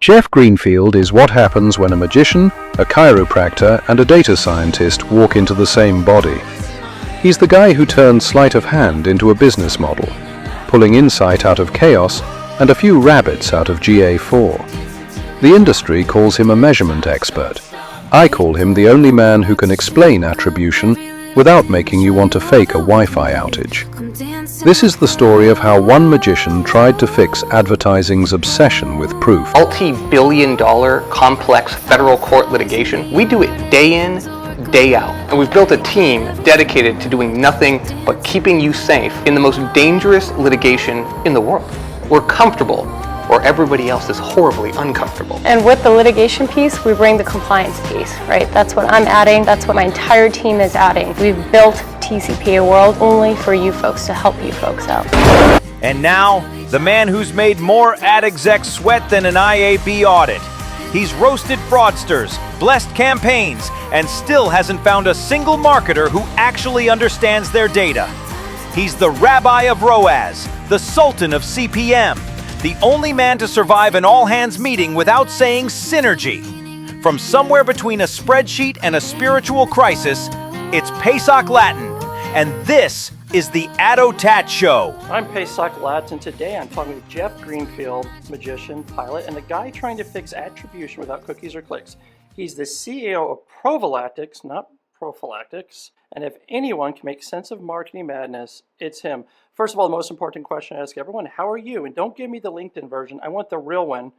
Jeff Greenfield is what happens when a magician, a chiropractor, and a data scientist walk into the same body. He's the guy who turns sleight of hand into a business model, pulling insight out of chaos and a few rabbits out of GA4. The industry calls him a measurement expert. I call him the only man who can explain attribution without making you want to fake a Wi-Fi outage. This is the story of how one magician tried to fix advertising's obsession with proof. Multi-billion-dollar complex federal court litigation. We do it day in, day out. And we've built a team dedicated to doing nothing but keeping you safe in the most dangerous litigation in the world. We're comfortable where everybody else is horribly uncomfortable. And with the litigation piece, we bring the compliance piece, right? That's what I'm adding. That's what my entire team is adding. We've built TCPA World only for you folks to help you folks out. And now, the man who's made more ad execs sweat than an IAB audit. He's roasted fraudsters, blessed campaigns, and still hasn't found a single marketer who actually understands their data. He's the Rabbi of ROAS, the Sultan of CPM, the only man to survive an all-hands meeting without saying synergy. From somewhere between a spreadsheet and a spiritual crisis, it's Pesach Lattin, and this is the ADOTAT Show. I'm Pesach Lattin. Today I'm talking with Jeff Greenfield, magician, pilot, and the guy trying to fix attribution without cookies or clicks. He's the CEO of Prophylactics, not prophylactics, and if anyone can make sense of marketing madness, it's him. First of all, the most important question I ask everyone, how are you? And don't give me the LinkedIn version. I want the real one,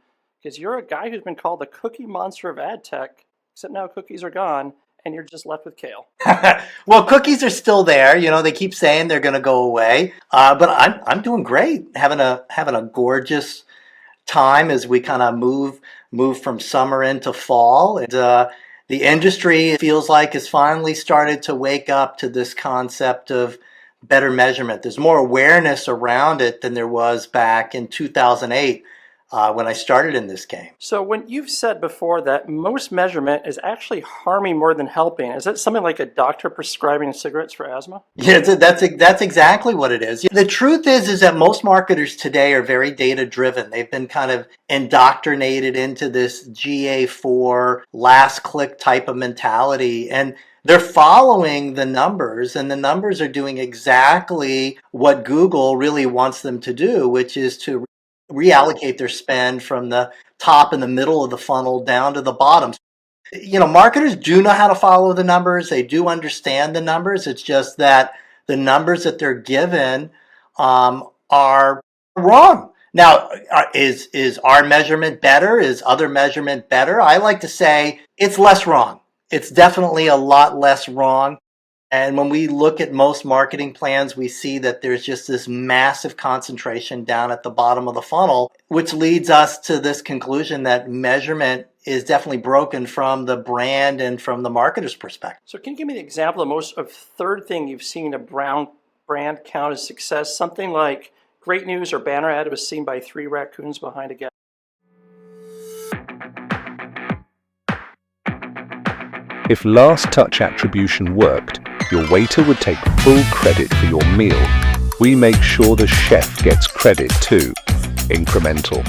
because you're a guy who's been called the cookie monster of Adtech, except now cookies are gone, and you're just left with kale. Well, cookies are still there. You know, they keep saying they're going to go away, but I'm doing great. Having a gorgeous time as we kind of move from summer into fall. And the industry feels like has finally started to wake up to this concept of better measurement. There's more awareness around it than there was back in 2008 when I started in this game. So when you've said before that most measurement is actually harming more than helping, is that something like a doctor prescribing cigarettes for asthma? Yeah, that's exactly what it is. The truth is that most marketers today are very data driven. They've been kind of indoctrinated into this GA4 last click type of mentality, and they're following the numbers, and the numbers are doing exactly what Google really wants them to do, which is to reallocate their spend from the top and the middle of the funnel down to the bottom. You know, marketers do know how to follow the numbers. They do understand the numbers. It's just that the numbers that they're given are wrong. Now, is our measurement better? Is other measurement better? I like to say it's less wrong. It's definitely a lot less wrong. And when we look at most marketing plans, we see that there's just this massive concentration down at the bottom of the funnel, which leads us to this conclusion that measurement is definitely broken from the brand and from the marketer's perspective. So can you give me an example of third thing you've seen a brand count as success? Something like great news or banner ad was seen by 3 raccoons behind a gas. If last touch attribution worked, your waiter would take full credit for your meal. We make sure the chef gets credit too. Incremental.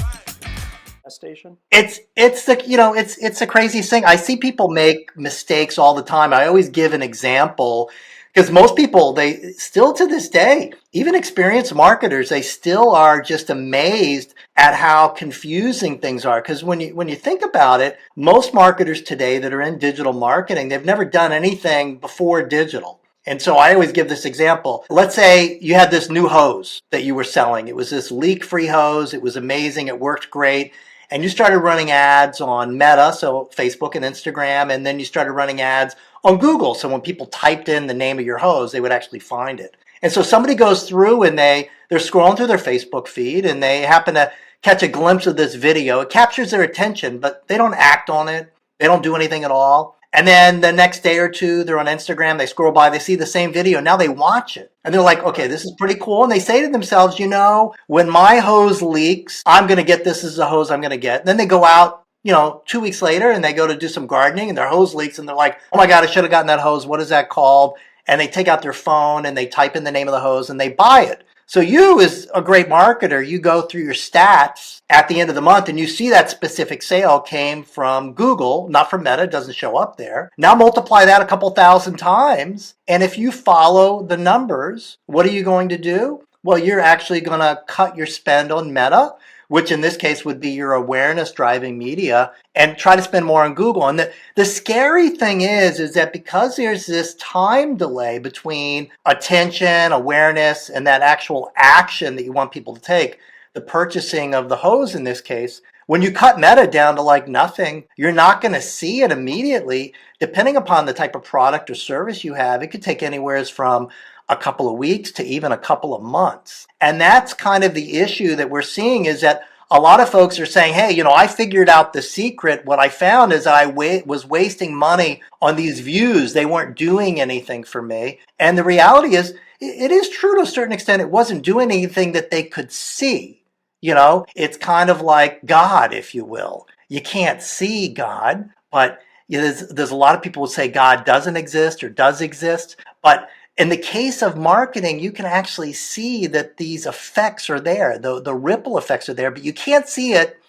Station? It's the craziest thing. I see people make mistakes all the time. I always give an example because most people, they still to this day, even experienced marketers, they still are just amazed at how confusing things are. Because when you think about it, most marketers today that are in digital marketing, they've never done anything before digital. And so I always give this example. Let's say you had this new hose that you were selling. It was this leak-free hose. It was amazing. It worked great. And you started running ads on Meta, so Facebook and Instagram, and then you started running ads on Google. So when people typed in the name of your hose, they would actually find it. And so somebody goes through and they're scrolling through their Facebook feed and they happen to catch a glimpse of this video. It captures their attention, but they don't act on it. They don't do anything at all. And then the next day or two, they're on Instagram, they scroll by, they see the same video. Now they watch it. And they're like, okay, this is pretty cool. And they say to themselves, you know, when my hose leaks, I'm going to get this as a hose I'm going to get. And then they go out, 2 weeks later and they go to do some gardening and their hose leaks and they're like, oh my God, I should have gotten that hose. What is that called? And they take out their phone and they type in the name of the hose and they buy it. So you, as a great marketer, you go through your stats at the end of the month and you see that specific sale came from Google, not from Meta, it doesn't show up there. Now multiply that a couple thousand times. And if you follow the numbers, what are you going to do? Well, you're actually going to cut your spend on Meta, which in this case would be your awareness driving media, and try to spend more on Google. And the scary thing is that because there's this time delay between attention, awareness, and that actual action that you want people to take, the purchasing of the hose in this case, when you cut Meta down to like nothing, you're not going to see it immediately. Depending upon the type of product or service you have, it could take anywhere from a couple of weeks to even a couple of months. And that's kind of the issue that we're seeing, is that a lot of folks are saying, hey, I figured out the secret. What I found is I was wasting money on these views. They weren't doing anything for me. And the reality is, it is true to a certain extent. It wasn't doing anything that they could see. It's kind of like God, if you will. You can't see God, but there's a lot of people who say God doesn't exist or does exist. But in the case of marketing, you can actually see that these effects are there. The ripple effects are there, but you can't see it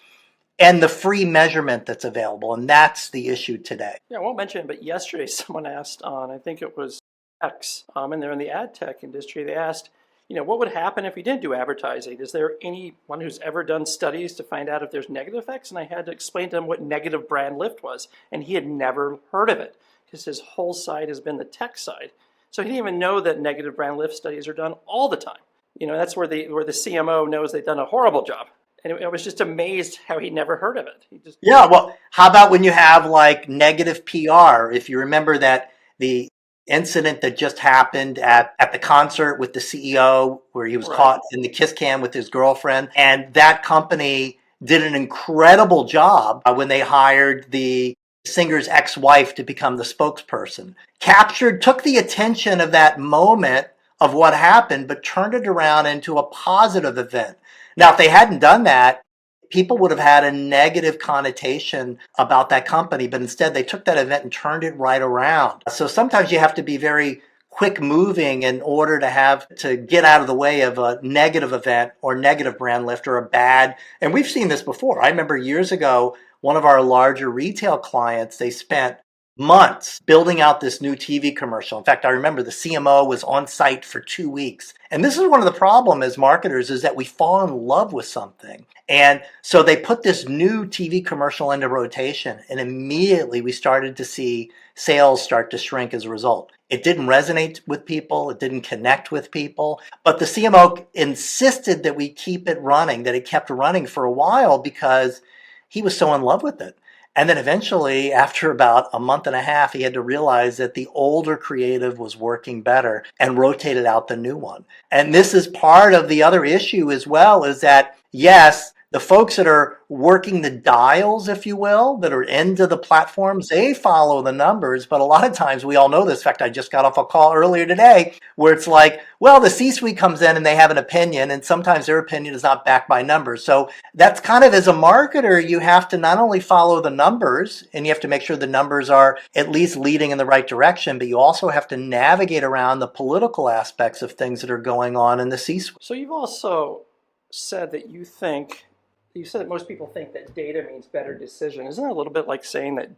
and the free measurement that's available. And that's the issue today. Yeah, I won't mention it, but yesterday someone asked on, I think it was X, and they're in the Adtech industry, they asked, what would happen if we didn't do advertising? Is there anyone who's ever done studies to find out if there's negative effects? And I had to explain to him what negative brand lift was. And he had never heard of it because his whole side has been the tech side. So he didn't even know that negative brand lift studies are done all the time. That's where the CMO knows they've done a horrible job. And I was just amazed how he never heard of it. Yeah, well, how about when you have like negative PR? If you remember that the incident that just happened at the concert with the CEO where he was caught in the kiss cam with his girlfriend, and that company did an incredible job when they hired the singer's ex-wife to become the spokesperson. Took the attention of that moment of what happened, but turned it around into a positive event. Now, if they hadn't done that, people would have had a negative connotation about that company, but instead they took that event and turned it right around. So sometimes you have to be very quick moving in order to get out of the way of a negative event or negative brand lift or a bad. And we've seen this before. I remember years ago, one of our larger retail clients, they spent months building out this new TV commercial. In fact, I remember the CMO was on site for 2 weeks. And this is one of the problems as marketers, is that we fall in love with something. And so they put this new TV commercial into rotation, and immediately we started to see sales start to shrink as a result. It didn't resonate with people. It didn't connect with people. But the CMO insisted that we keep it running, that it kept running for a while because he was so in love with it. And then eventually, after about a month and a half, he had to realize that the older creative was working better and rotated out the new one. And this is part of the other issue as well, is that, yes, the folks that are working the dials, if you will, that are into the platforms, they follow the numbers. But a lot of times, we all know this. In fact, I just got off a call earlier today where it's like, well, the C-suite comes in and they have an opinion, and sometimes their opinion is not backed by numbers. So that's kind of, as a marketer, you have to not only follow the numbers, and you have to make sure the numbers are at least leading in the right direction, but you also have to navigate around the political aspects of things that are going on in the C-suite. So you've also said that you said that most people think that data means better decision. Isn't that a little bit like saying that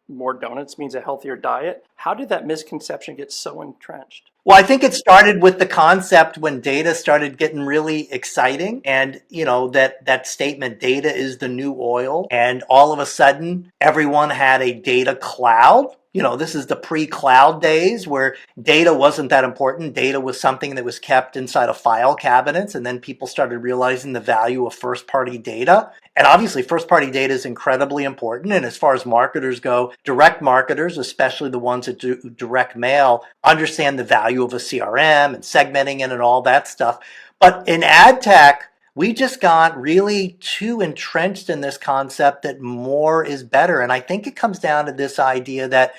more donuts means a healthier diet? How did that misconception get so entrenched? Well, I think it started with the concept when data started getting really exciting, and that statement, data is the new oil, and all of a sudden everyone had a data cloud. This is the pre-cloud days where data wasn't that important. Data was something that was kept inside of file cabinets, and then people started realizing the value of first-party data. And obviously, first-party data is incredibly important. And as far as marketers go, direct marketers, especially the ones that do direct mail, understand the value of a CRM and segmenting it and all that stuff. But in ad tech, we just got really too entrenched in this concept that more is better. And I think it comes down to this idea that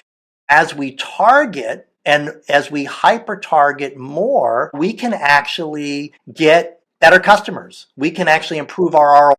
as we target and as we hyper target more, we can actually get better customers. We can actually improve our ROI.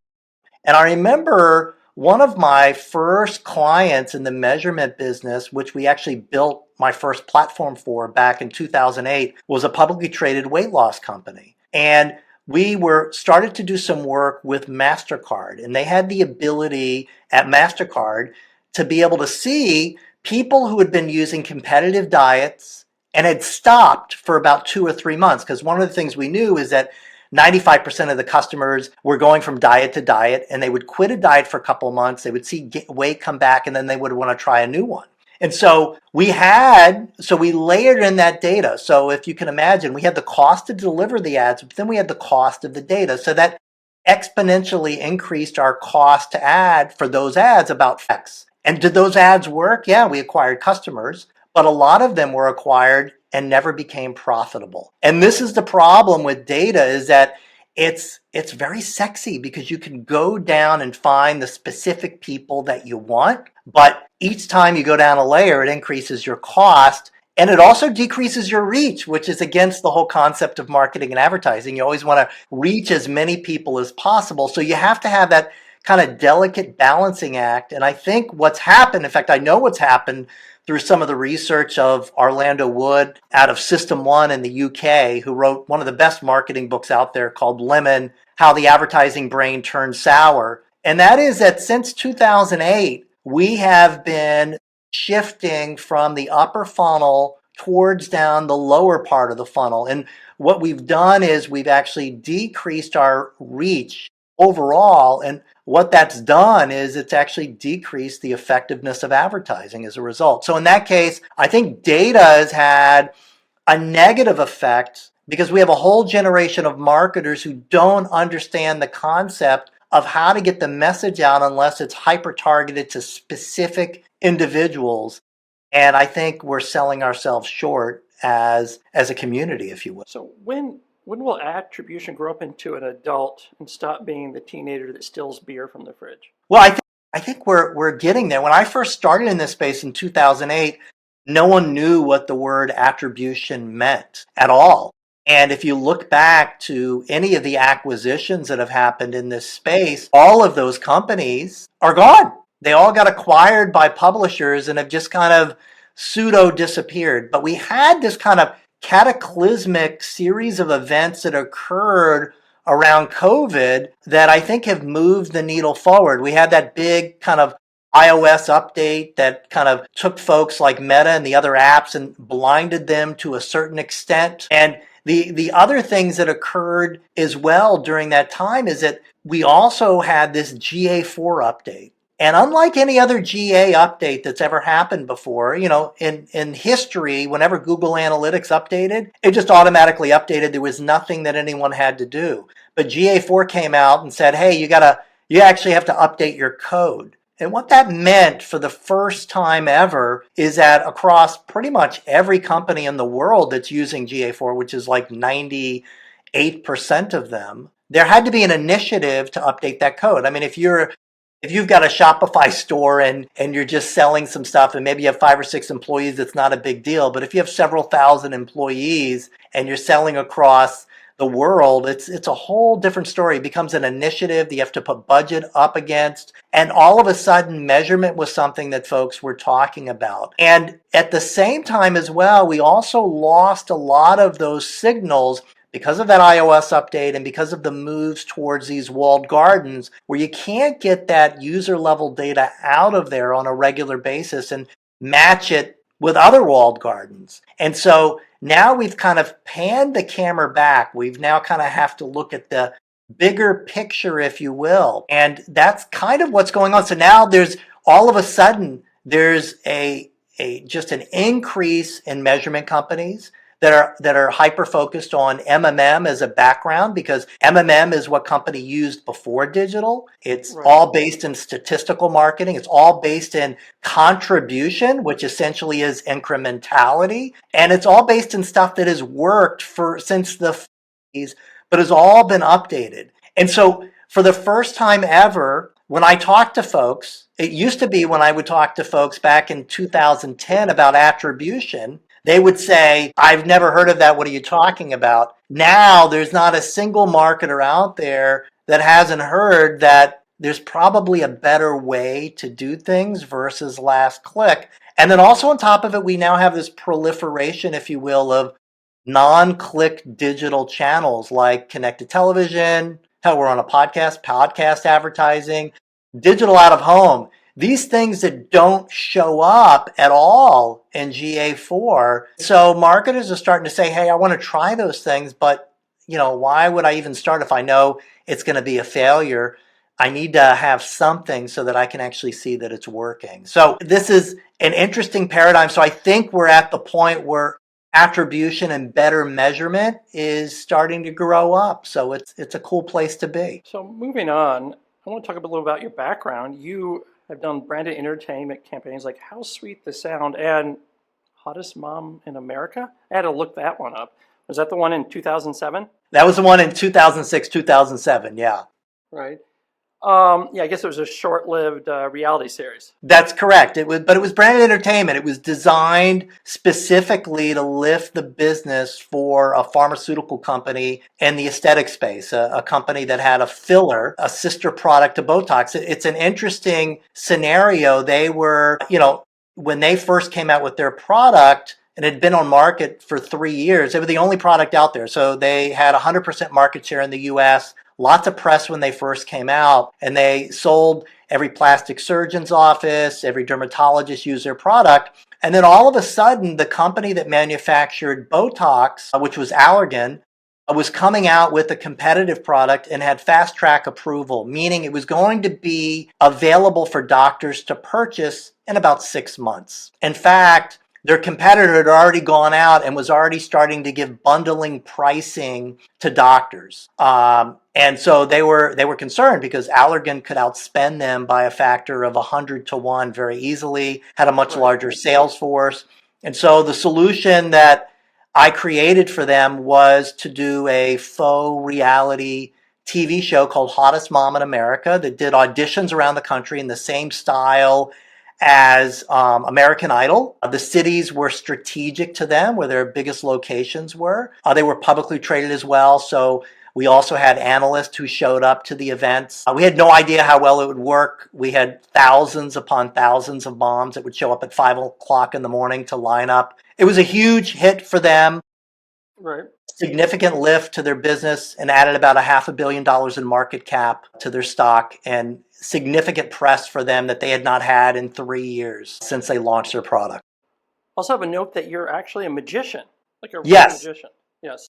And I remember one of my first clients in the measurement business, which we actually built my first platform for back in 2008, was a publicly traded weight loss company. And we were started to do some work with MasterCard, and they had the ability at MasterCard to be able to see people who had been using competitive diets and had stopped for about 2 or 3 months. Because one of the things we knew is that 95% of the customers were going from diet to diet, and they would quit a diet for a couple of months. They would see weight come back, and then they would want to try a new one. And so we layered in that data. So if you can imagine, we had the cost to deliver the ads, but then we had the cost of the data. So that exponentially increased our cost to ad for those ads about X. And did those ads work? Yeah, we acquired customers, but a lot of them were acquired and never became profitable. And this is the problem with data, is that it's very sexy because you can go down and find the specific people that you want, but each time you go down a layer, it increases your cost, and it also decreases your reach, which is against the whole concept of marketing and advertising. You always want to reach as many people as possible. So you have to have that kind of delicate balancing act. And I think what's happened, in fact, I know what's happened through some of the research of Orlando Wood out of System 1 in the UK, who wrote one of the best marketing books out there called Lemon, How the Advertising Brain Turned Sour. And that is that since 2008, we have been shifting from the upper funnel towards down the lower part of the funnel. And what we've done is we've actually decreased our reach overall. And what that's done is it's actually decreased the effectiveness of advertising as a result. So in that case, I think data has had a negative effect because we have a whole generation of marketers who don't understand the concept of how to get the message out unless it's hyper targeted to specific individuals. And I think we're selling ourselves short as a community, if you will. So when will attribution grow up into an adult and stop being the teenager that steals beer from the fridge? Well, I think we're getting there. When I first started in this space in 2008, no one knew what the word attribution meant at all. And if you look back to any of the acquisitions that have happened in this space, all of those companies are gone. They all got acquired by publishers and have just kind of pseudo disappeared. But we had this kind of cataclysmic series of events that occurred around COVID that I think have moved the needle forward. We had that big kind of iOS update that kind of took folks like Meta and the other apps and blinded them to a certain extent. And the other things that occurred as well during that time is that we also had this GA4 update. And unlike any other GA update that's ever happened before, in history, whenever Google Analytics updated, it just automatically updated. There was nothing that anyone had to do. But GA4 came out and said, hey, you actually have to update your code. And what that meant for the first time ever is that across pretty much every company in the world that's using GA4, which is like 98% of them, there had to be an initiative to update that code. I mean, if you've got a Shopify store and you're just selling some stuff and maybe you have 5 or 6 employees, it's not a big deal. But if you have several thousand employees and you're selling across the world, it's a whole different story. It becomes an initiative that you have to put budget up against. And all of a sudden, measurement was something that folks were talking about. And at the same time as well, we also lost a lot of those signals because of that iOS update and because of the moves towards these walled gardens, where you can't get that user level data out of there on a regular basis and match it with other walled gardens. And so now we've kind of panned the camera back. We've now kind of have to look at the bigger picture, if you will. And that's kind of what's going on. So now there's all of a sudden, there's just an increase in measurement companies that are hyper focused on MMM as a background, because MMM is what company used before digital. It's all based in statistical marketing. It's all based in contribution, which essentially is incrementality. And it's all based in stuff that has worked since the 50s, but has all been updated. And so for the first time ever, when I talk to folks, it used to be when I would talk to folks back in 2010 about attribution, they would say, I've never heard of that. What are you talking about? Now, there's not a single marketer out there that hasn't heard that there's probably a better way to do things versus last click. And then also on top of it, we now have this proliferation, if you will, of non-click digital channels like connected television. Hell, we're on a podcast advertising, digital out of home. These things that don't show up at all in GA4. So marketers are starting to say, hey, I want to try those things, but why would I even start if I know it's going to be a failure? I need to have something so that I can actually see that it's working. So this is an interesting paradigm. So I think we're at the point where attribution and better measurement is starting to grow up. So it's a cool place to be. So moving on, I want to talk a little about your background. You have done branded entertainment campaigns like How Sweet the Sound and Hottest Mom in America. I had to look that one up. Was that the one in 2007? That was the one in 2006, 2007, yeah. Right. Yeah, I guess it was a short-lived reality series. That's correct. But it was branded entertainment. It was designed specifically to lift the business for a pharmaceutical company in the aesthetic space, a company that had a filler, a sister product to Botox. It's an interesting scenario. They were, when they first came out with their product, and had been on market for 3 years. They were the only product out there. So they had 100% market share in the US, lots of press when they first came out, and they sold every plastic surgeon's office, every dermatologist used their product. And then all of a sudden, the company that manufactured Botox, which was Allergan, was coming out with a competitive product and had fast track approval, meaning it was going to be available for doctors to purchase in about 6 months. In fact, their competitor had already gone out and was already starting to give bundling pricing to doctors. And so they were concerned because Allergan could outspend them by a factor of 100 to 1 very easily, had a much larger sales force. And so the solution that I created for them was to do a faux reality TV show called Hottest Mom in America that did auditions around the country in the same style as American Idol. The cities were strategic to them, where their biggest locations were. They were publicly traded as well, so we also had analysts who showed up to the events. We had no idea how well it would work. We had thousands upon thousands of moms that would show up at 5 o'clock in the morning to line up. It was a huge hit for them. Right. Significant lift to their business and added about $500 million in market cap to their stock, and significant press for them that they had not had in 3 years since they launched their product. Also have a note that you're actually a magician, like a real Yes. magician. Yes.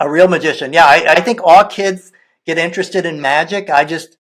A real magician. Yeah, I think all kids get interested in magic. I just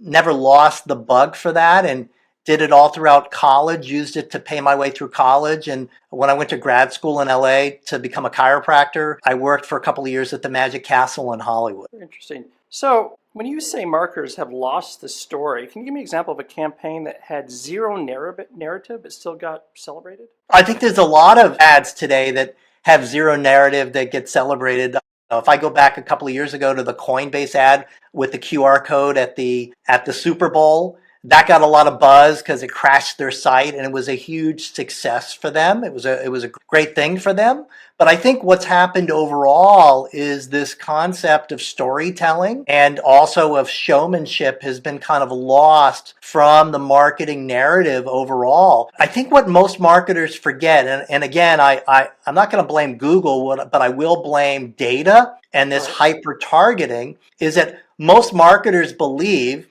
never lost the bug for that and did it all throughout college, used it to pay my way through college. And when I went to grad school in LA to become a chiropractor, I worked for a couple of years at the Magic Castle in Hollywood. Very interesting. So when you say marketers have lost the story, can you give me an example of a campaign that had zero narrative but still got celebrated? I think there's a lot of ads today that have zero narrative that get celebrated. If I go back a couple of years ago to the Coinbase ad with the QR code at the Super Bowl, that got a lot of buzz because it crashed their site, and it was a huge success for them. It was a great thing for them. But I think what's happened overall is this concept of storytelling and also of showmanship has been kind of lost from the marketing narrative overall. I think what most marketers forget, and again, I'm not going to blame Google, but I will blame data and this hyper targeting, is that most marketers believe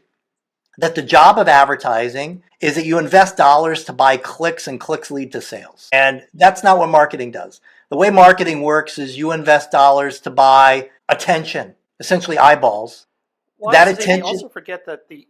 that the job of advertising is that you invest dollars to buy clicks, and clicks lead to sales. And that's not what marketing does. The way marketing works is you invest dollars to buy attention, essentially eyeballs. Well, that attention. attention. Also forget that the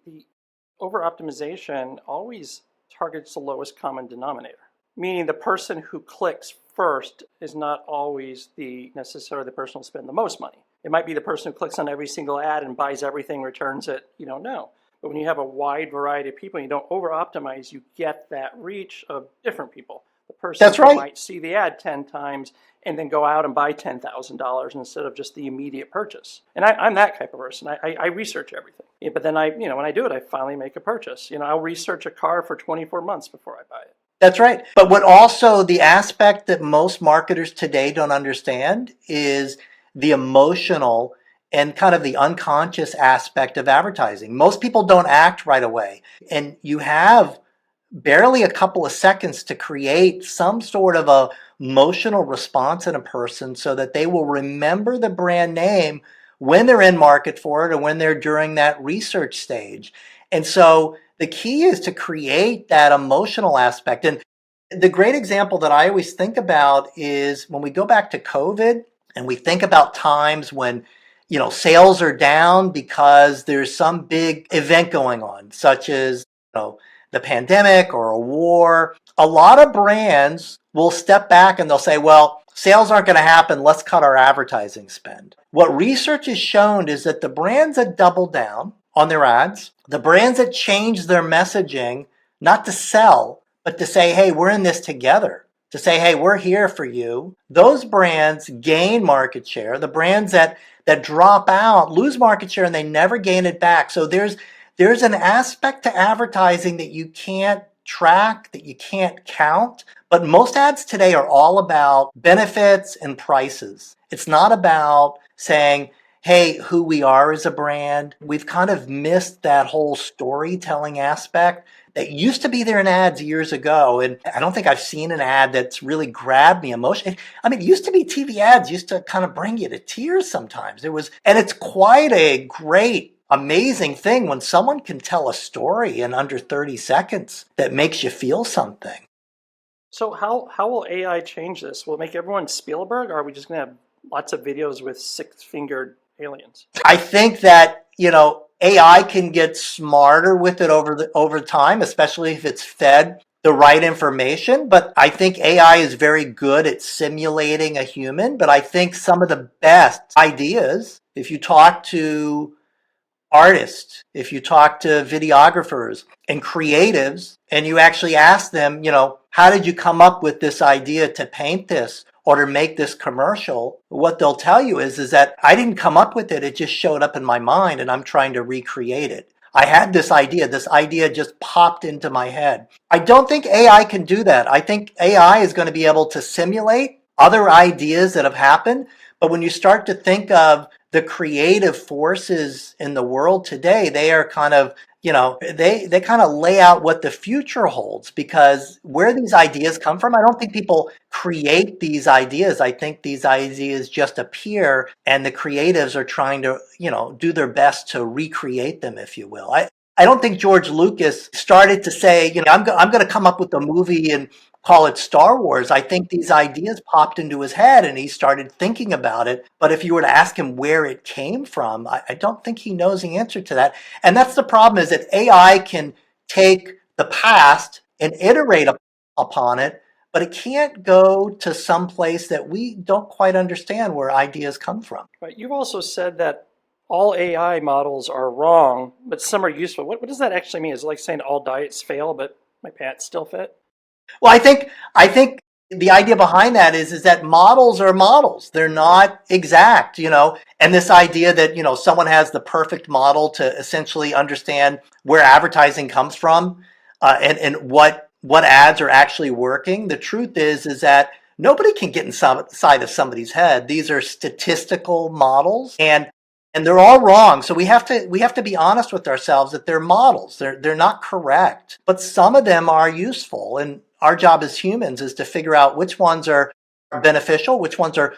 over-optimization always targets the lowest common denominator, meaning the person who clicks first is not always necessarily the person who will spend the most money. It might be the person who clicks on every single ad and buys everything, returns it, you don't know. But when you have a wide variety of people and you don't over-optimize, you get that reach of different people. The person That's right. who might see the ad 10 times and then go out and buy $10,000 instead of just the immediate purchase. And I'm that type of person. I research everything. Yeah, but then when I do it, I finally make a purchase. I'll research a car for 24 months before I buy it. That's right. But what also the aspect that most marketers today don't understand is the emotional and kind of the unconscious aspect of advertising. Most people don't act right away. And you have barely a couple of seconds to create some sort of a emotional response in a person so that they will remember the brand name when they're in market for it or when they're during that research stage. And so the key is to create that emotional aspect. And the great example that I always think about is when we go back to COVID and we think about times when, sales are down because there's some big event going on, such as, the pandemic or a war. A lot of brands will step back and they'll say, well, sales aren't going to happen. Let's cut our advertising spend. What research has shown is that the brands that double down on their ads, the brands that change their messaging, not to sell, but to say, hey, we're in this together, to say, hey, we're here for you, those brands gain market share. The brands that drop out lose market share and they never gain it back. So there's an aspect to advertising that you can't track, that you can't count. But most ads today are all about benefits and prices. It's not about saying, hey, who we are as a brand. We've kind of missed that whole storytelling aspect that used to be there in ads years ago. And I don't think I've seen an ad that's really grabbed me emotionally. I mean, it used to be TV ads used to kind of bring you to tears sometimes. And it's quite a great, amazing thing when someone can tell a story in under 30 seconds that makes you feel something. So how will AI change this? Will it make everyone Spielberg, or are we just going to have lots of videos with six-fingered aliens? I think that, AI can get smarter with it over time, especially if it's fed the right information. But I think AI is very good at simulating a human. But I think some of the best ideas, if you talk to artists, if you talk to videographers and creatives, and you actually ask them, how did you come up with this idea to paint this or to make this commercial? What they'll tell you is that I didn't come up with it. It just showed up in my mind and I'm trying to recreate it. I had this idea just popped into my head. I don't think AI can do that. I think AI is going to be able to simulate other ideas that have happened. But when you start to think of the creative forces in the world today, they are kind of, they kind of lay out what the future holds, because where these ideas come from, I don't think people create these ideas. I think these ideas just appear and the creatives are trying to, do their best to recreate them, if you will. I don't think George Lucas started to say, I'm going to come up with a movie and call it Star Wars. I think these ideas popped into his head and he started thinking about it. But if you were to ask him where it came from, I don't think he knows the answer to that. And that's the problem, is that AI can take the past and iterate upon it, but it can't go to some place that we don't quite understand where ideas come from. Right. You've also said that all AI models are wrong, but some are useful. What does that actually mean? Is it like saying all diets fail, but my pants still fit? Well, I think the idea behind that is that models are models. They're not exact, and this idea that, someone has the perfect model to essentially understand where advertising comes from, and what ads are actually working. The truth is that nobody can get inside of somebody's head. These are statistical models, and they're all wrong. So we have to be honest with ourselves that they're models. They're not correct, but some of them are useful. And our job as humans is to figure out which ones are beneficial, which ones are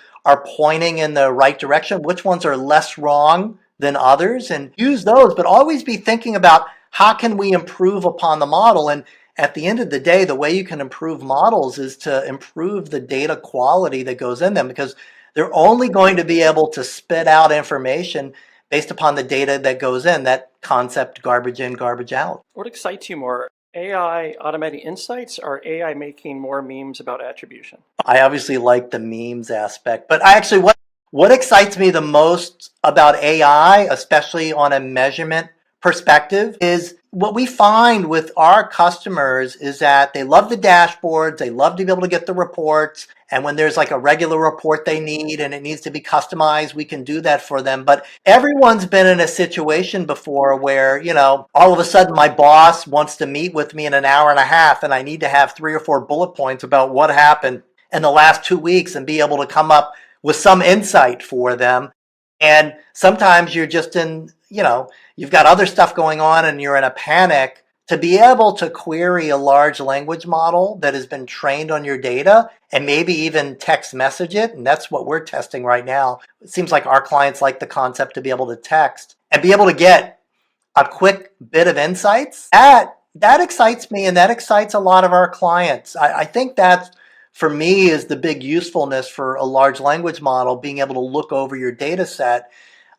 pointing in the right direction, which ones are less wrong than others, and use those, but always be thinking about how can we improve upon the model. And at the end of the day, the way you can improve models is to improve the data quality that goes in them, because they're only going to be able to spit out information based upon the data that goes in, that concept garbage in, garbage out. What excites you more? AI automating insights, or AI making more memes about attribution? I obviously like the memes aspect, but what excites me the most about AI, especially on a measurement perspective, is what we find with our customers is that they love the dashboards, they love to be able to get the reports, and when there's like a regular report they need and it needs to be customized, we can do that for them. But everyone's been in a situation before where, all of a sudden my boss wants to meet with me in an hour and a half and I need to have 3 or 4 bullet points about what happened in the last 2 weeks and be able to come up with some insight for them. And sometimes you're just in, you've got other stuff going on and you're in a panic to be able to query a large language model that has been trained on your data and maybe even text message it, and that's what we're testing right now. It seems like our clients like the concept to be able to text and be able to get a quick bit of insights. That excites me, and that excites a lot of our clients. I think that, for me, is the big usefulness for a large language model, being able to look over your data set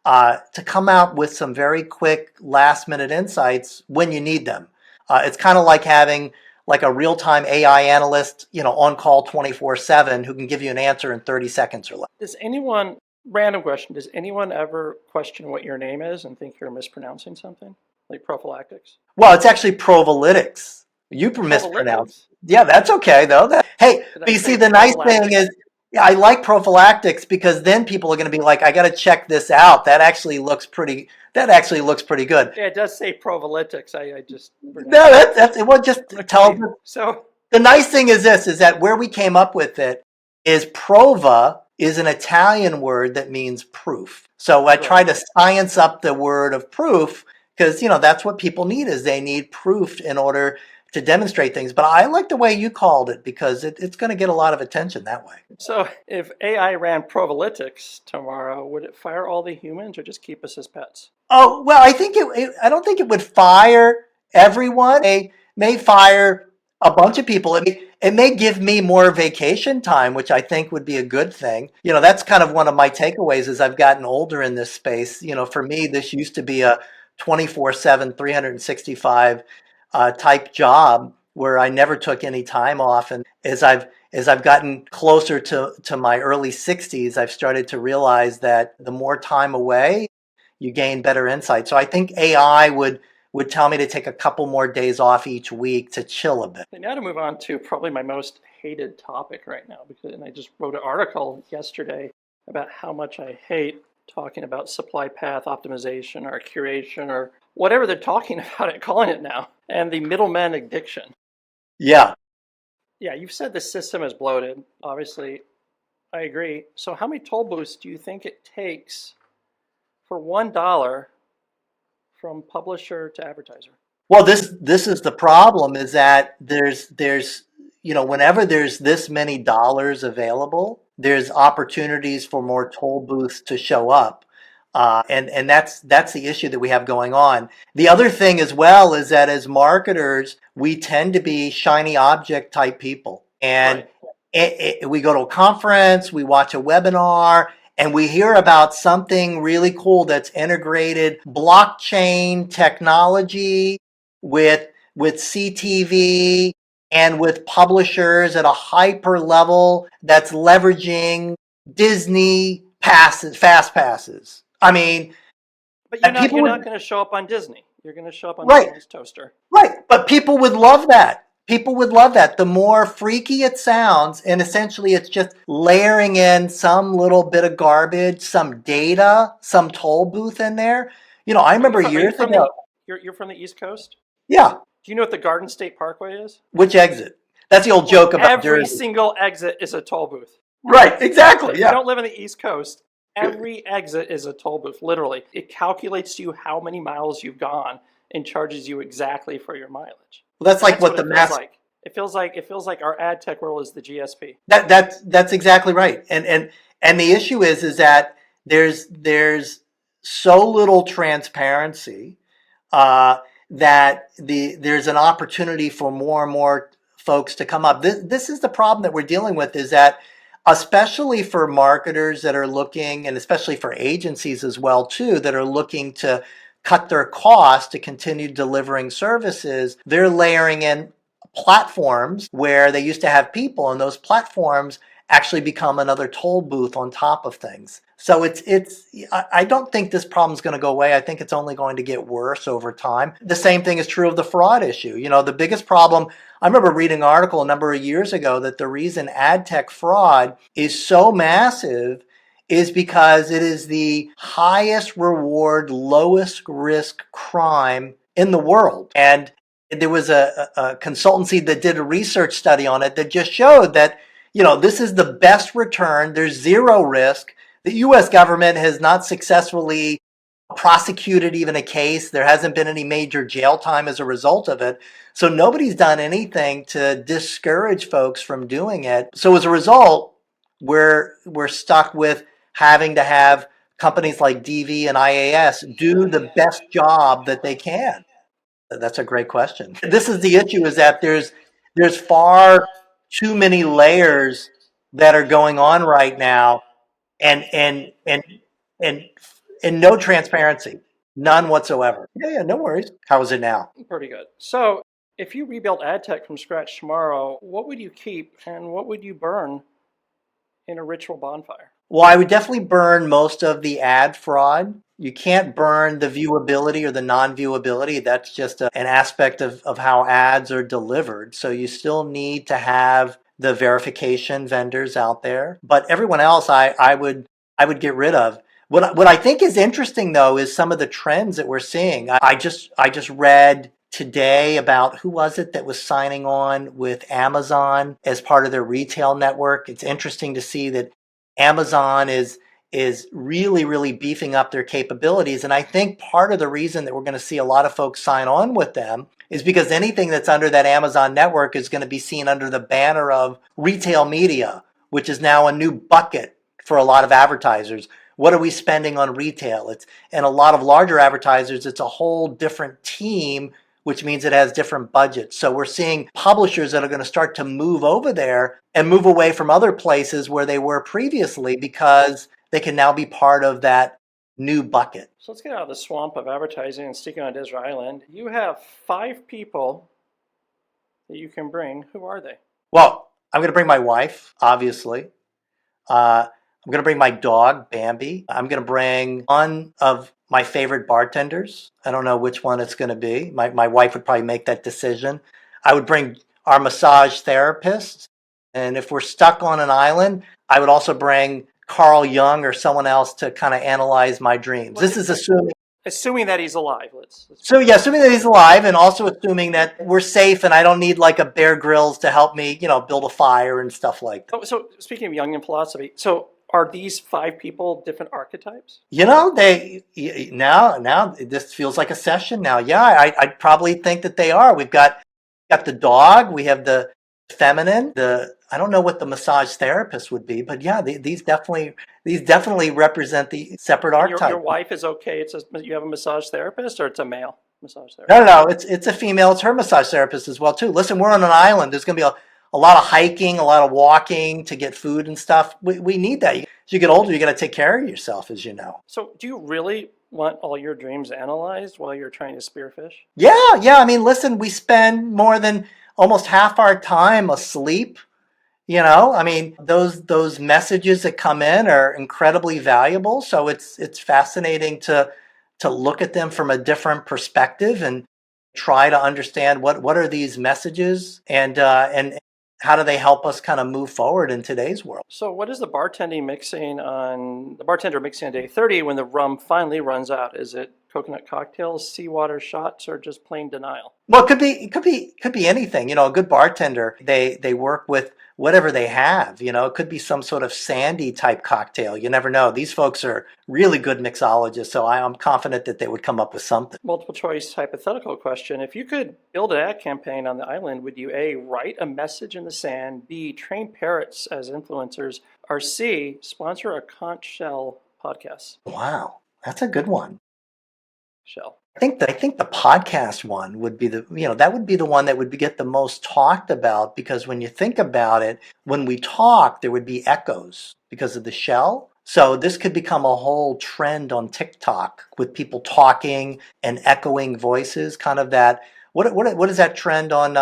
to come out with some very quick last-minute insights when you need them. It's kind of like having like a real-time AI analyst, on call 24/7 who can give you an answer in 30 seconds or less. Does anyone, random question, does anyone ever question what your name is and think you're mispronouncing something? Like prophylactics? Well, it's actually provolytics. You mispronounced. Yeah, that's okay though. Hey, but you see, the nice thing is, I like prophylactics because then people are going to be like, I got to check this out. That actually looks pretty good. Yeah, it does say provolytics. I just No, that's it. Well, just tell them. So The nice thing is this, is that where we came up with it is prova is an Italian word that means proof. So I tried to science up the word of proof because, that's what people need, is they need proof in order to demonstrate things. But I like the way you called it because it's going to get a lot of attention that way. So if AI ran provolytics tomorrow, would it fire all the humans or just keep us as pets? Oh, well, I don't think it would fire everyone. It may fire a bunch of people. It may give me more vacation time, which I think would be a good thing. That's kind of one of my takeaways as I've gotten older in this space. For me, this used to be a 24/7, 365 type job where I never took any time off. And as I've gotten closer to my early 60s, I've started to realize that the more time away, you gain better insight. So I think AI would tell me to take a couple more days off each week to chill a bit. And now to move on to probably my most hated topic right now, and I just wrote an article yesterday about how much I hate talking about supply path optimization or curation or whatever they're talking about it, calling it now, and the middleman addiction. Yeah. Yeah, you've said the system is bloated. Obviously, I agree. So how many toll booths do you think it takes for $1 from publisher to advertiser? Well, this is the problem, is that there's whenever there's this many dollars available, there's opportunities for more toll booths to show up. And that's the issue that we have going on. The other thing as well is that as marketers, we tend to be shiny object type people. And we go to a conference, we watch a webinar, and we hear about something really cool that's integrated blockchain technology with CTV and with publishers at a hyper level that's leveraging Disney passes, fast passes. I mean, but you're not going to show up on Disney. You're going to show up on Someone's toaster. Right. But people would love that. People would love that. The more freaky it sounds, and essentially it's just layering in some little bit of garbage, some data, some toll booth in there. I remember years ago. You're from the East Coast? Yeah. Do you know what the Garden State Parkway is? Which exit? That's the old joke about Every Jersey. single exit is a toll booth. Right, exactly. If you don't live in the East Coast, every exit is a toll booth, literally. It calculates to you how many miles you've gone and charges you exactly for your mileage. Well, that's like what the mass. It feels like our Adtech world is the GSP. That's exactly right. And the issue is that there's so little transparency that there's an opportunity for more and more folks to come up. This is the problem that we're dealing with, is that especially for marketers that are looking, and especially for agencies as well too, that are looking to cut their costs to continue delivering services, they're layering in platforms where they used to have people, and those platforms actually become another toll booth on top of things. So I don't think this problem is going to go away. I think it's only going to get worse over time. The same thing is true of the fraud issue. The biggest problem, I remember reading an article a number of years ago that the reason Adtech fraud is so massive is because it is the highest reward, lowest risk crime in the world. And there was a consultancy that did a research study on it that just showed that, this is the best return. There's zero risk. The U.S. government has not successfully prosecuted even a case. There hasn't been any major jail time as a result of it. So nobody's done anything to discourage folks from doing it. So as a result, we're stuck with having to have companies like DV and IAS do the best job that they can. That's a great question. This is the issue, is that there's far too many layers that are going on right now, and and no transparency, none whatsoever. Yeah, no worries. How is it now? Pretty good. So if you rebuilt Adtech from scratch tomorrow, what would you keep and what would you burn in a ritual bonfire? Well, I would definitely burn most of the ad fraud. You can't burn the viewability or the non-viewability. That's just an aspect of how ads are delivered. So you still need to have the verification vendors out there. But everyone else, I would get rid of. What I think is interesting, though, is some of the trends that we're seeing. I just read today about, who was it that was signing on with Amazon as part of their retail network. It's interesting to see that Amazon is really beefing up their capabilities. And I think part of the reason that we're going to see a lot of folks sign on with them is because anything that's under that Amazon network is going to be seen under the banner of retail media, which is now a new bucket for a lot of advertisers. What are we spending on retail? And a lot of larger advertisers, it's a whole different team, which means it has different budgets. So we're seeing publishers that are going to start to move over there and move away from other places where they were previously, because they can now be part of that new bucket. So let's get out of the swamp of advertising and stick on a desert island. You have 5 people that you can bring. Who are they? Well, I'm going to bring my wife, obviously. I'm going to bring my dog, Bambi. I'm going to bring one of my favorite bartenders. I don't know which one it's going to be. My wife would probably make that decision. I would bring our massage therapist. And if we're stuck on an island, I would also bring Carl Jung or someone else to kind of analyze my dreams. This is assuming that he's alive. Assuming that he's alive, and also assuming that we're safe and I don't need like a Bear Grylls to help me, build a fire and stuff like that. So speaking of Jungian philosophy, so are these 5 people different archetypes? Now this feels like a session now. Yeah, I'd probably think that they are. We've got the dog, we have the feminine, I don't know what the massage therapist would be, but yeah, these definitely represent the separate archetype. Your wife is okay. You have a massage therapist, or it's a male massage therapist? No, it's a female. It's her massage therapist as well too. Listen, we're on an island. There's going to be a lot of hiking, a lot of walking to get food and stuff. We need that. As you get older, you got to take care of yourself, as you know. So do you really want all your dreams analyzed while you're trying to spearfish? Yeah. I mean, listen, we spend more than almost half our time asleep. I mean, those messages that come in are incredibly valuable. So it's fascinating to look at them from a different perspective and try to understand what are these messages and how do they help us kind of move forward in today's world. So what is the bartender mixing on day 30 when the rum finally runs out? Is it coconut cocktails, seawater shots, or just plain denial? Well, it could be anything. A good bartender, they work with whatever they have. It could be some sort of sandy type cocktail. You never know. These folks are really good mixologists, so I'm confident that they would come up with something. Multiple choice hypothetical question. If you could build an ad campaign on the island, would you A, write a message in the sand, B, train parrots as influencers, or C, sponsor a conch shell podcast? Wow, that's a good one. Shell. I think the podcast one would be that would be the one that would get the most talked about, because when you think about it, when we talk, there would be echoes because of the shell. So this could become a whole trend on TikTok with people talking and echoing voices, kind of that. What is that trend on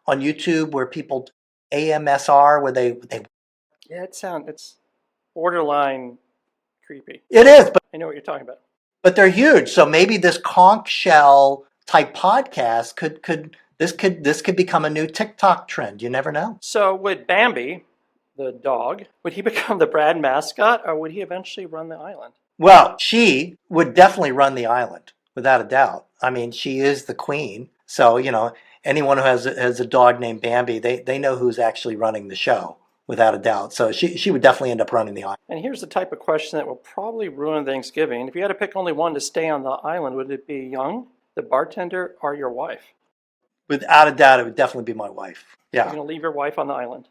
YouTube where people AMSR, where they Yeah, it's borderline creepy. It is, but I know what you're talking about. But they're huge. So maybe this conch shell type podcast could become a new TikTok trend. You never know. So would Bambi, the dog, would he become the brand mascot, or would he eventually run the island? Well, she would definitely run the island, without a doubt. I mean, she is the queen. So, anyone who has a dog named Bambi, they know who's actually running the show, without a doubt. So she would definitely end up running the island. And here's the type of question that will probably ruin Thanksgiving. If you had to pick only one to stay on the island, would it be Young, the bartender, or your wife? Without a doubt, it would definitely be my wife. You're Yeah. going to leave your wife on the island.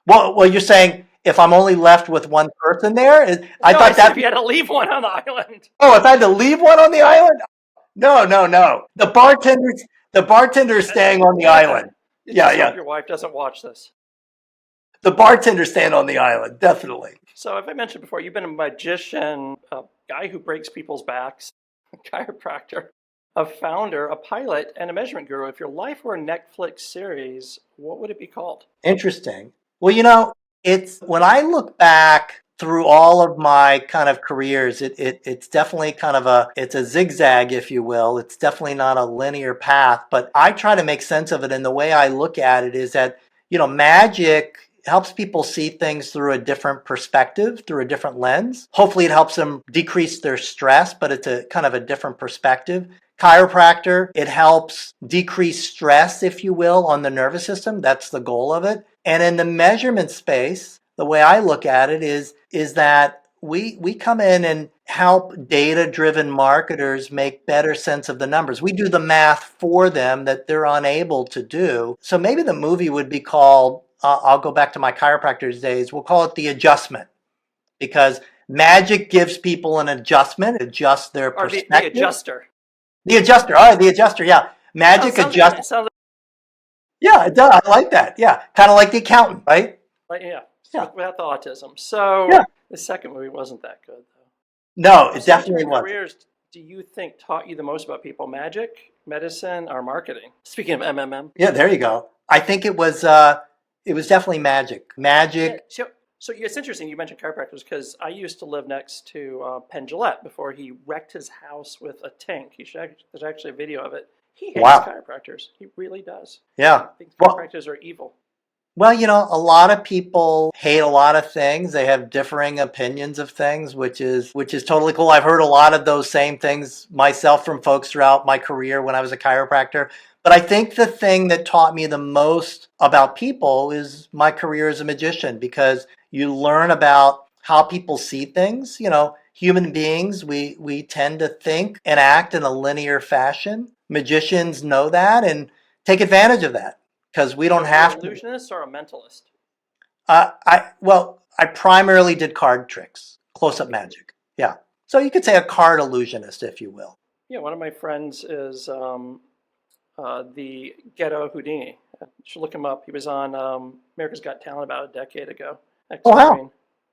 Well, you're saying if I'm only left with one person there? I No, thought said that. if you had to leave one on the island. Oh, if I had to leave one on the island? No, no, no. The bartender's staying on the island. Yeah, Just yeah. hope your wife doesn't watch this. The bartender's staying on the island, definitely. So, if I mentioned before, you've been a magician, a guy who breaks people's backs, a chiropractor, a founder, a pilot, and a measurement guru. If your life were a Netflix series, what would it be called? Interesting. Well, it's when I look back through all of my kind of careers, it's definitely kind of it's a zigzag, if you will. It's definitely not a linear path, but I try to make sense of it. And the way I look at it is that, magic helps people see things through a different perspective, through a different lens. Hopefully it helps them decrease their stress, but it's a kind of a different perspective. Chiropractor, it helps decrease stress, if you will, on the nervous system. That's the goal of it. And in the measurement space, the way I look at it is that we come in and help data-driven marketers make better sense of the numbers. We do the math for them that they're unable to do. So maybe the movie would be called, I'll go back to my chiropractor's days, we'll call it The Adjustment, because magic gives people an adjustment, adjust their Or perspective. the adjuster. The adjuster, all right, the adjuster, yeah. Magic adjust. Yeah, it does. I like that. Yeah, kind of like the accountant, right? Yeah, Yeah. without the autism. So Yeah. the second movie wasn't that good, though. No, it So definitely your was. careers do you think taught you the most about people? Magic, medicine, or marketing? Speaking of MMM. Yeah, there you go. I think it was definitely magic. Magic. Yeah, so it's interesting you mentioned chiropractors because I used to live next to Penn Jillette before he wrecked his house with a tank. There's actually a video of it. He hates Wow. chiropractors. He really does. Yeah. I think Well- chiropractors are evil. Well, a lot of people hate a lot of things. They have differing opinions of things, which is totally cool. I've heard a lot of those same things myself from folks throughout my career when I was a chiropractor. But I think the thing that taught me the most about people is my career as a magician, because you learn about how people see things. Human beings, we tend to think and act in a linear fashion. Magicians know that and take advantage of that, because we don't have An to. illusionist or a mentalist? I primarily did card tricks, close-up magic. Yeah. So you could say a card illusionist, if you will. Yeah, one of my friends is the Ghetto Houdini. You should look him up. He was on America's Got Talent about a decade ago. Oh, wow. X-Screen.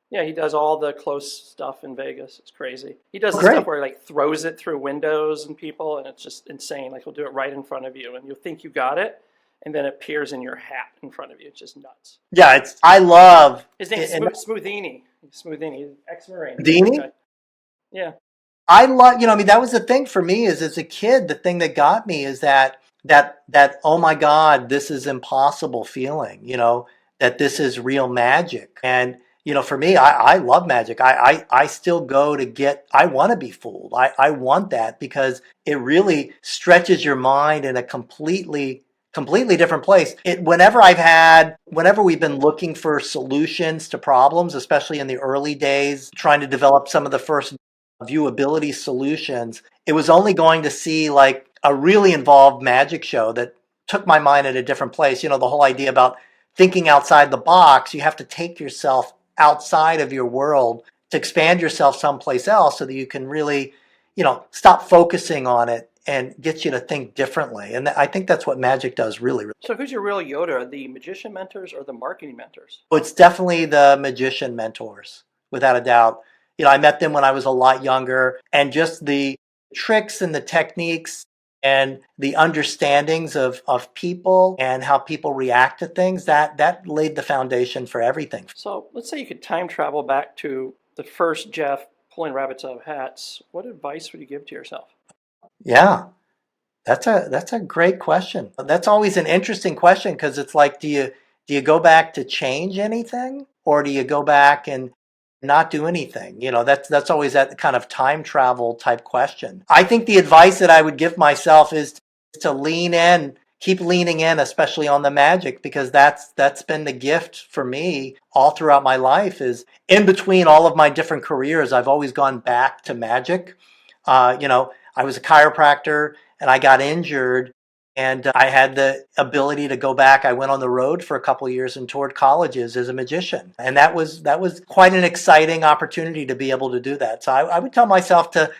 Yeah, he does all the close stuff in Vegas. It's crazy. He does the Great. stuff where he throws it through windows and people, and it's just insane. He'll do it right in front of you, and you'll think you got it, and then it appears in your hat in front of you. It's just nuts. Yeah, I love. His name's and- Smoothini. Smoothini, ex-Marine. Dini? Okay. Yeah. I love, that was the thing for me is as a kid, the thing that got me is that, oh my God, this is impossible feeling, that this is real magic. And, for me, I love magic. I still go to I want to be fooled. I want that because it really stretches your mind in a completely different place. Whenever we've been looking for solutions to problems, especially in the early days, trying to develop some of the first viewability solutions, it was only going to see like a really involved magic show that took my mind in a different place. The whole idea about thinking outside the box, you have to take yourself outside of your world to expand yourself someplace else so that you can really, stop focusing on it and get you to think differently. And I think that's what magic does really, really. So who's your real Yoda? The magician mentors or the marketing mentors? It's definitely the magician mentors, without a doubt. I met them when I was a lot younger, and just the tricks and the techniques and the understandings of people and how people react to things, that laid the foundation for everything. So let's say you could time travel back to the first Jeff pulling rabbits out of hats. What advice would you give to yourself? Yeah, that's a great question. That's always an interesting question because it's like, do you go back to change anything, or do you go back and not do anything? That's always that kind of time travel type question. I think the advice that I would give myself is to lean in keep leaning in, especially on the magic, because that's been the gift for me all throughout my life. Is in between all of my different careers, I've always gone back to magic. I was a chiropractor and I got injured, and I had the ability to go back. I went on the road for a couple of years and toured colleges as a magician, and that was quite an exciting opportunity to be able to do that. So I would tell myself to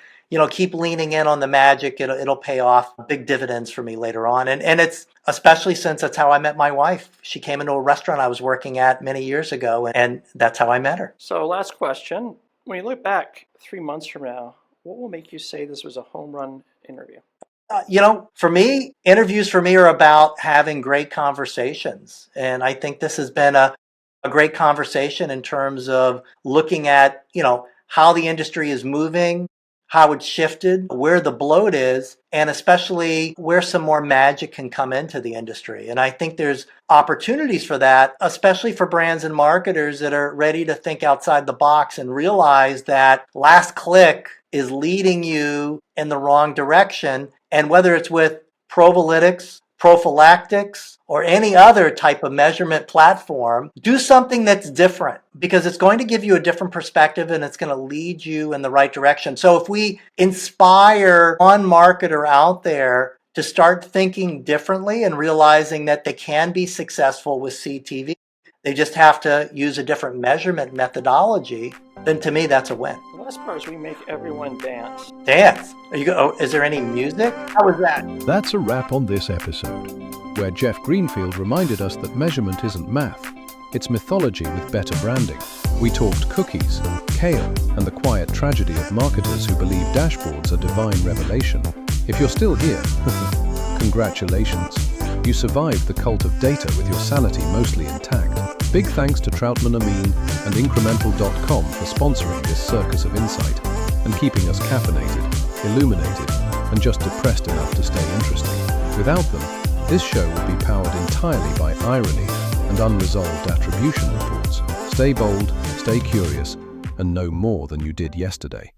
keep leaning in on the magic. It'll pay off big dividends for me later on. And it's especially since that's how I met my wife. She came into a restaurant I was working at many years ago, and that's how I met her. So last question. When you look back 3 months from now, what will make you say this was a home run interview? For me, interviews for me are about having great conversations. And I think this has been a great conversation in terms of looking at, how the industry is moving, how it's shifted, where the bloat is, and especially where some more magic can come into the industry. And I think there's opportunities for that, especially for brands and marketers that are ready to think outside the box and realize that last click is leading you in the wrong direction. And whether it's with provolytics, prophylactics, or any other type of measurement platform, do something that's different, because it's going to give you a different perspective and it's going to lead you in the right direction. So if we inspire one marketer out there to start thinking differently and realizing that they can be successful with CTV, they just have to use a different measurement methodology, then to me, that's a win. The last part is we make everyone dance. Dance? Is there any music? How was that? That's a wrap on this episode, where Jeff Greenfield reminded us that measurement isn't math, it's mythology with better branding. We talked cookies, kale, and the quiet tragedy of marketers who believe dashboards are divine revelation. If you're still here, congratulations. You survived the cult of data with your sanity mostly intact. Big thanks to Troutman Amin and Incremental.com for sponsoring this circus of insight and keeping us caffeinated, illuminated, and just depressed enough to stay interesting. Without them, this show would be powered entirely by irony and unresolved attribution reports. Stay bold, stay curious, and know more than you did yesterday.